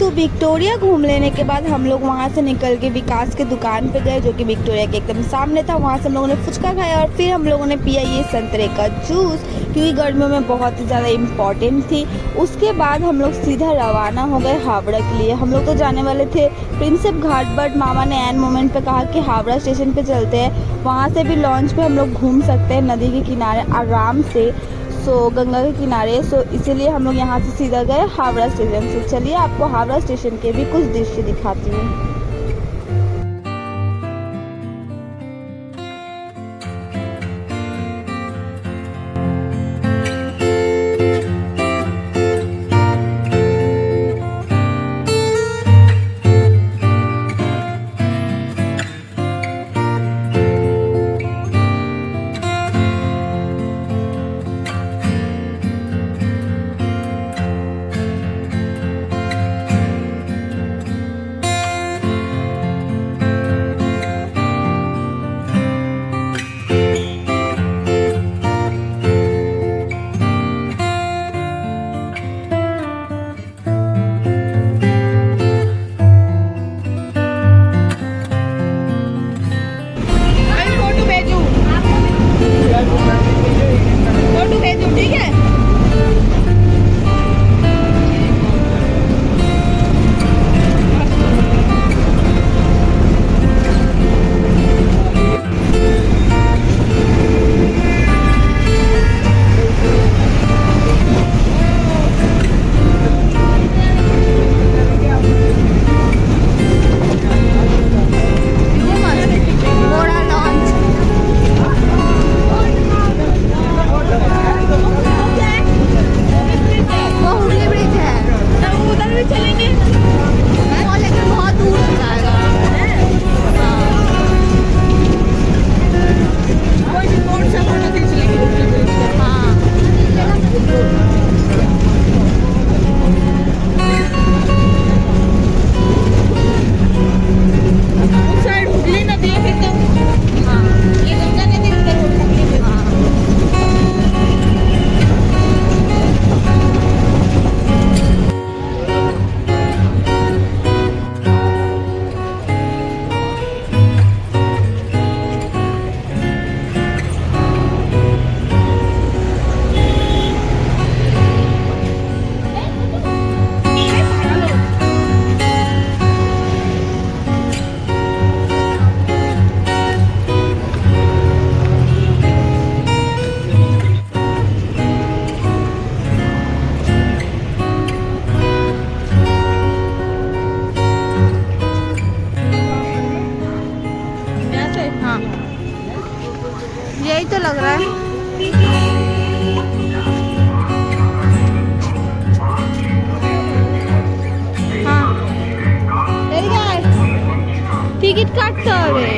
तो विक्टोरिया घूम लेने के बाद हम लोग वहाँ से निकल के विकास के दुकान पे गए, जो कि विक्टोरिया के एकदम सामने था। वहाँ से हम लोगों ने फुचका खाया और फिर हम लोगों ने पिया ये संतरे का जूस, क्योंकि गर्मियों में बहुत ही ज़्यादा इम्पॉर्टेंट थी। उसके बाद हम लोग सीधा रवाना हो गए हावड़ा के लिए। हम लोग तो जाने वाले थे प्रिंसेप घाट, बट मामा ने एन मोमेंट पे कहा कि हावड़ा स्टेशन पे चलते हैं, वहाँ से भी लॉन्च पे हम लोग घूम सकते हैं नदी के किनारे आराम से, गंगा के किनारे। इसीलिए हम लोग यहाँ से सीधा गए हावड़ा स्टेशन से। चलिए आपको हावड़ा स्टेशन के भी कुछ दृश्य दिखाती हूँ। ठीक है। यही तो लग रहा है। हाँ टिकट काटते হবে।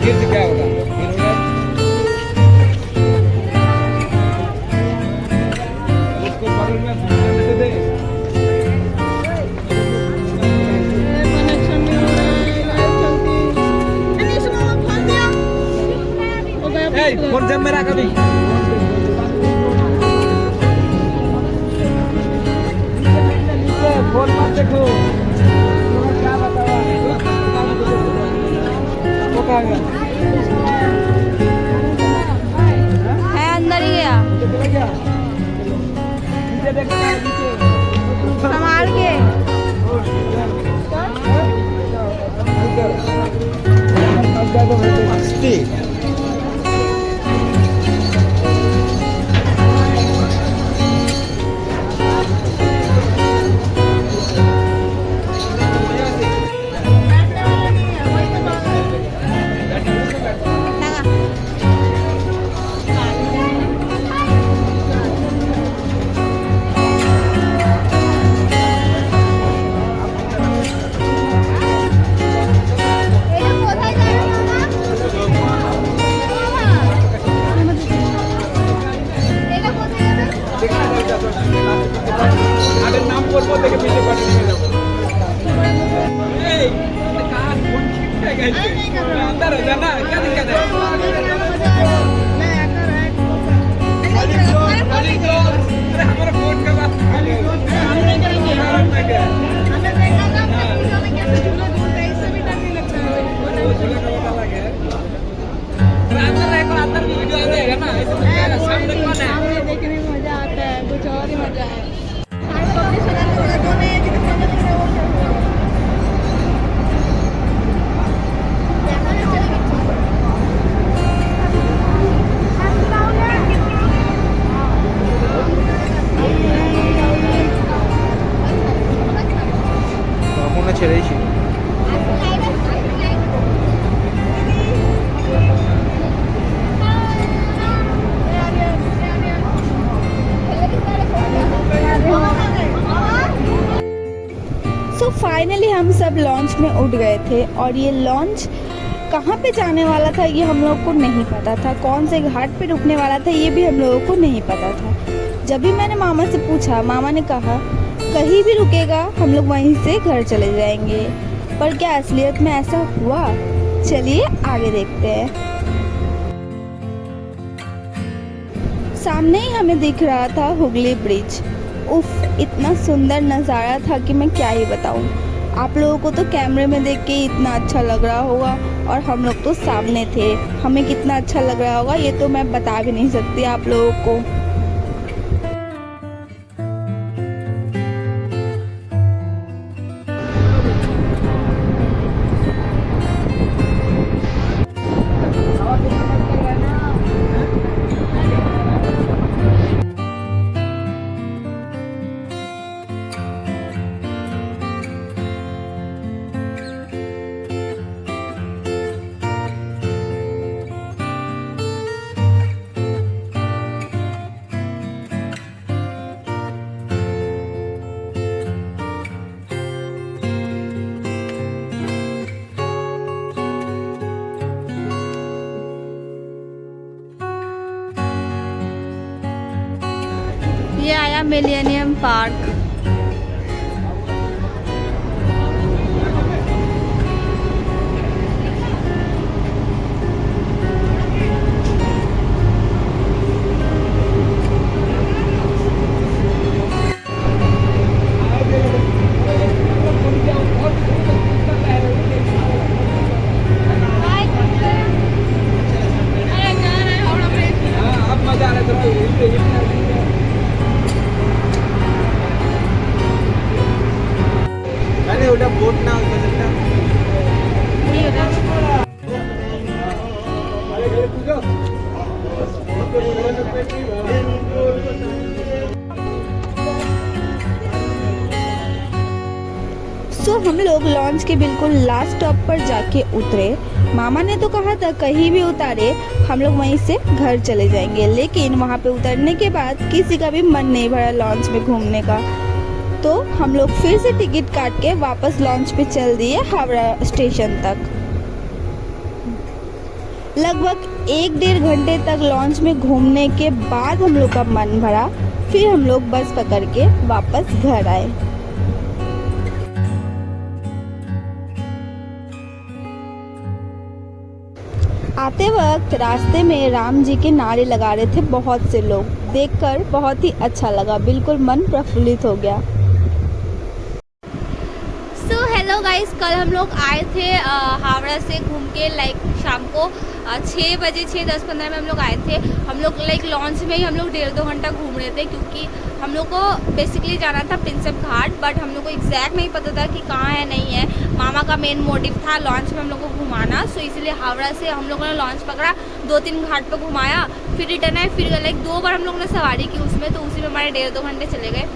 फिर से क्या होगा? उसको बगल में दे दे। कनेक्शन नहीं हो रहा है, लाइट चलती है। सुनो, फोन दिया हो गया। ए, फोन जब मेरा कभी फोन मत देखो। क्या बताया? वो कहाँ गया? है अंदर ही गया। नीचे चला गया? नीचे देखो ना, नीचे। संभाल के। मस्ती। आगे नाम बोल देखे पीछे पड़ने में जाओ। कहाँ फोन खींचते गए? अंदर हो जाना, क्या दिक्कत है? अरे हमारा फोन का बात हम नहीं करेंगे। अंदर वीडियो आ जाएगा ना, ऐसे तो क्या है, सामने कौन है? सामने देखने में मजा आता है, कुछ और ही मजा है। মনে ছেড়েছি। सो फाइनली हम सब लॉन्च में उठ गए थे और ये लॉन्च कहाँ पे जाने वाला था ये हम लोग को नहीं पता था। कौन से घाट पे रुकने वाला था ये भी हम लोगों को नहीं पता था। जब भी मैंने मामा से पूछा, मामा ने कहा कहीं भी रुकेगा हम लोग वहीं से घर चले जाएंगे। पर क्या असलियत में ऐसा हुआ? चलिए आगे देखते हैं। सामने ही हमें दिख रहा था हुगली ब्रिज। उफ, इतना सुंदर नज़ारा था कि मैं क्या ही बताऊं। आप लोगों को तो कैमरे में देख के इतना अच्छा लग रहा होगा और हम लोग तो सामने थे, हमें कितना अच्छा लग रहा होगा ये तो मैं बता भी नहीं सकती आप लोगों को। ये आया मिलेनियम पार्क। अब मजा आ रहा है। मैंने उठा बोट ना हो सकता। सो हम लोग लॉन्च के बिल्कुल लास्ट स्टॉप पर जाके उतरे। मामा ने तो कहा था कहीं भी उतारे हम लोग वहीं से घर चले जाएंगे, लेकिन वहाँ पे उतरने के बाद किसी का भी मन नहीं भरा लॉन्च में घूमने का। तो हम लोग फिर से टिकट काट के वापस लॉन्च पे चल दिए हावड़ा स्टेशन तक। लगभग 1-1.5 घंटे तक लॉन्च में घूमने के बाद हम लोग का मन भरा, फिर हम लोग बस पकड़ के वापस घर आए। आते वक्त रास्ते में राम जी के नारे लगा रहे थे बहुत से लोग, देखकर बहुत ही अच्छा लगा, बिल्कुल मन प्रफुल्लित हो गया। सो हेलो गाइस, कल हम लोग आए थे हावड़ा से घूम के, लाइक शाम को 6 बजे 6:10-15 में हम लोग आए थे। हम लोग लाइक लॉन्च में ही हम लोग 1.5-2 घंटा घूम रहे थे, क्योंकि हम लोग को बेसिकली जाना था प्रिंसेप घाट, बट हम लोग को एग्जैक्ट नहीं पता था कि कहाँ है नहीं है। मामा का मेन मोटिव था लॉन्च में हम लोग को घुमाना, सो इसीलिए हावड़ा से हम लोगों ने लॉन्च पकड़ा, 2-3 घाट पर घुमाया, फिर रिटर्न आए। फिर लाइक 2 बार हम लोगों ने सवारी की उसमें, तो उसी में हमारे 1.5-2 घंटे चले गए।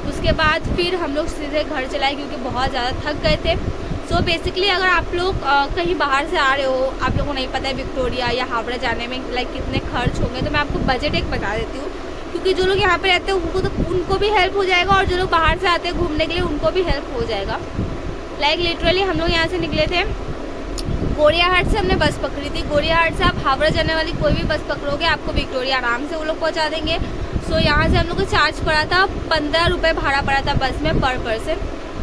उसके बाद फिर हम लोग सीधे घर चलाए, क्योंकि बहुत ज़्यादा थक गए थे। सो बेसिकली अगर आप लोग कहीं बाहर से आ रहे हो, आप लोगों को नहीं पता है विक्टोरिया या हावड़ा जाने में लाइक कितने खर्च होंगे, तो मैं आपको बजट एक बता देती हूँ, क्योंकि जो लोग यहाँ पे रहते हैं उनको भी हेल्प हो जाएगा, और जो लोग बाहर से आते हैं घूमने के लिए उनको भी हेल्प हो जाएगा। लाइक लिटरली हम लोग यहाँ से निकले थे, गोरियाहाट से हमने बस पकड़ी थी। गोरियाहाट से आप हावड़ा जाने वाली कोई भी बस पकड़ोगे, आपको विक्टोरिया आराम से वो लोग पहुँचा देंगे। सो यहाँ से हम लोग को चार्ज पड़ा था 15 रुपये भाड़ा पड़ा था बस में पर पर्सन,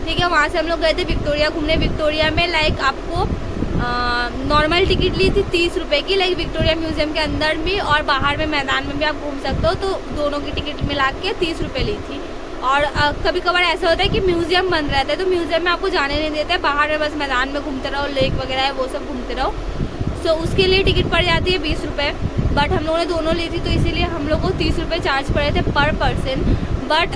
ठीक है। वहाँ से हम लोग गए थे विक्टोरिया घूमने। विक्टोरिया में लाइक आपको नॉर्मल टिकट ली थी 30 रुपये की, लाइक विक्टोरिया म्यूजियम के अंदर भी और बाहर में मैदान में भी आप घूम सकते हो, तो दोनों की टिकट मिला के 30 रुपये ली थी। और कभी कभार ऐसा होता है कि म्यूजियम बंद रहता है, तो म्यूजियम में आपको जाने नहीं देते, बाहर में बस मैदान में घूमते रहो, लेक वगैरह है वो सब घूमते रहो। सो उसके लिए टिकट पड़ जाती है 20 रुपये, बट हम लोगों ने दोनों ली थी, तो इसीलिए हम लोग को 30 रुपये चार्ज पड़े थे पर पर्सन। बट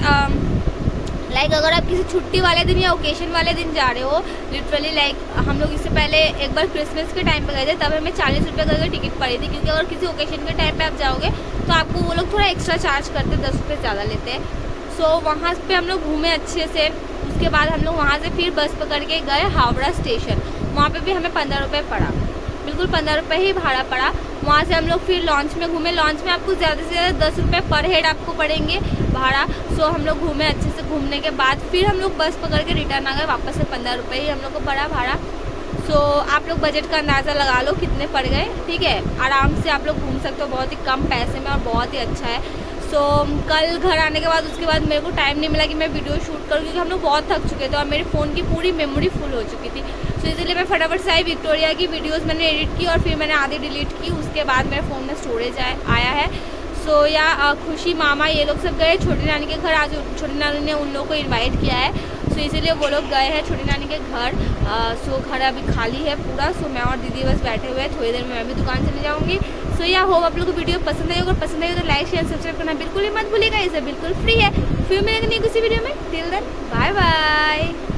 लाइक अगर आप किसी छुट्टी वाले दिन या ओकेशन वाले दिन जा रहे हो, लिटरली लाइक हम लोग इससे पहले एक बार क्रिसमस के टाइम पे गए थे, तब हमें 40 रुपये करके टिकट पड़ी थी, क्योंकि अगर किसी ओकेशन के टाइम पे आप जाओगे तो आपको वो लोग थोड़ा एक्स्ट्रा चार्ज करते, 10 रुपये ज़्यादा लेते हैं। सो वहाँ पे हम लोग घूमे अच्छे से। उसके बाद हम लोग वहाँ से फिर बस पकड़ के गए हावड़ा स्टेशन, वहाँ पे भी हमें 15 रुपये पड़ा, बिल्कुल 15 रुपये ही भाड़ा पड़ा। वहाँ से हम लोग फिर लॉन्च में घूमे। लॉन्च में आपको ज़्यादा से ज़्यादा 10 रुपये पर हेड आपको पड़ेंगे भाड़ा। सो हम लोग घूमे अच्छे से, घूमने के बाद फिर हम लोग बस पकड़ के रिटर्न आ गए, वापस से 15 रुपये ही हम लोग को पड़ा भाड़ा। सो आप लोग बजट का अंदाज़ा लगा लो कितने पड़ गए, ठीक है। आराम से आप लोग घूम सकते हो बहुत ही कम पैसे में, और बहुत ही अच्छा है। सो कल घर आने के बाद उसके बाद मेरे को टाइम नहीं मिला कि मैं वीडियो शूट करूँ, क्योंकि हम लोग बहुत थक चुके थे और मेरे फ़ोन की पूरी मेमोरी फुल हो चुकी थी। सो इसलिए मैं फटाफट से आई, विक्टोरिया की वीडियोस मैंने एडिट की और फिर मैंने आधी डिलीट की, उसके बाद मेरे फ़ोन में स्टोरेज आया है। सो या खुशी मामा ये लोग सब गए छोटी नानी के घर। आज छोटी नानी ने उन लोगों को इन्वाइट किया है, सो इसीलिए वो लोग गए हैं छोटी नानी के घर। सो घर अभी खाली है पूरा। सो मैं और दीदी बस बैठे हुए हैं, थोड़ी देर में मैं भी दुकान चले जाऊँगी। सो या होप आप लोग को वीडियो पसंद आई, अगर पसंद आई तो लाइक शेयर सब्सक्राइब करना बिल्कुल ही मत भूलिएगा, इसे बिल्कुल फ्री है। फिर मिलेंगे नहीं किसी वीडियो में, टिल देन बाय बाय।